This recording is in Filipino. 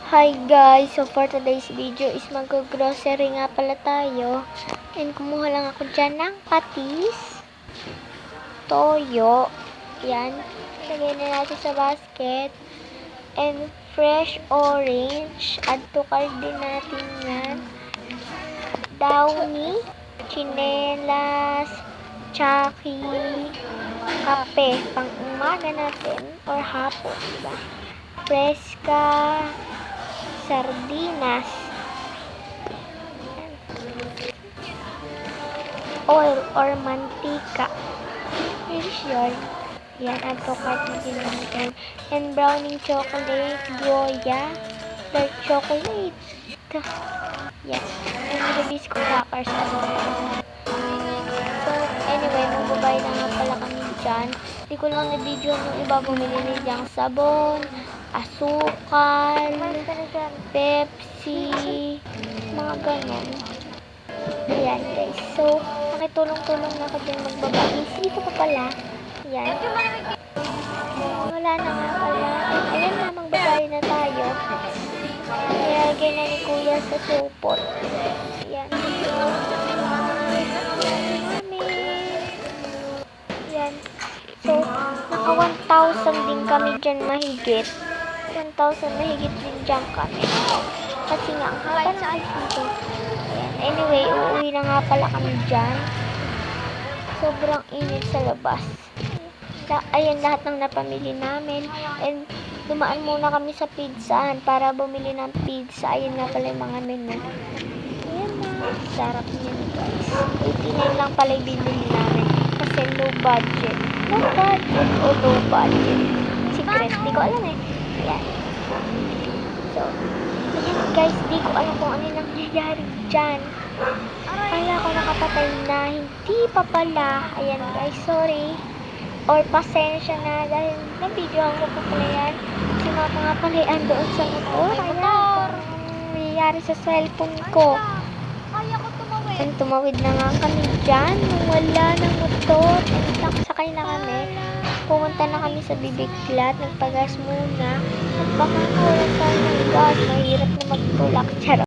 Hi guys! So for today's video is mag-grocery nga pala tayo. And kumuha lang ako dyan ng patis, toyo, yan. Lagay na natin sa basket. And fresh orange. Add to cart din natin yan. Downy, chinelas, Chucky, kape, pang umaga natin or hapon, diba? Fresca, sardinas, oil or mantika. Here's yun. Yan, add to cart na din natin. And browning chocolate, Goya, dark chocolate. Yan. And the biscuit crackers. So, anyway, magbabayad na nga pala kami dyan. Hindi ko lang na-video nung iba bumili nilang sabon, asukal, Pepsi, mga ganon. Ayan guys. So, nakitulong-tulong na ako din magbabayad. Dito pa pala. Ayan. Wala na nga pala. Ayan na, magbabayad na tayo. Nilagay na ni Kuya sa supot. Ayan. Ayan. So, naka 1,000 din kami dyan mahigit. 1,000 mahigit din dyan kami. Kasi nga, ang haba na dito. Ayan. Anyway, uuwi na nga pala kami dyan. Sobrang init sa labas. Ayan, lahat ng napamili namin. And, dumaan muna kami sa pizzahan para bumili ng pizza. Ayan nga pala yung mga menu. Ayan na. Sarap niyan guys. 89 lang pala yung binili namin. Kasi low budget. Low budget o low budget. Secret. Di ko alam eh. Ayan. So, ayan guys. Di ko alam kung ano yung nangyayari dyan. Kala ko nakapatay na. Hindi pa pala. Ayan guys. Sorry. Or pasensya na dahil na-videoan ko pa pala yan. Kasi nga pala yan doon sa motor. Ayan. Kung nangyayari sa cellphone ko. And tumawid na nga kami dyan. Nung wala ng motor. And sakay na kami. Pumunta na kami sa bibiglat. Nagpagas muna. At baka wala tayo ng gas. Mahirap na magtulak. Charot.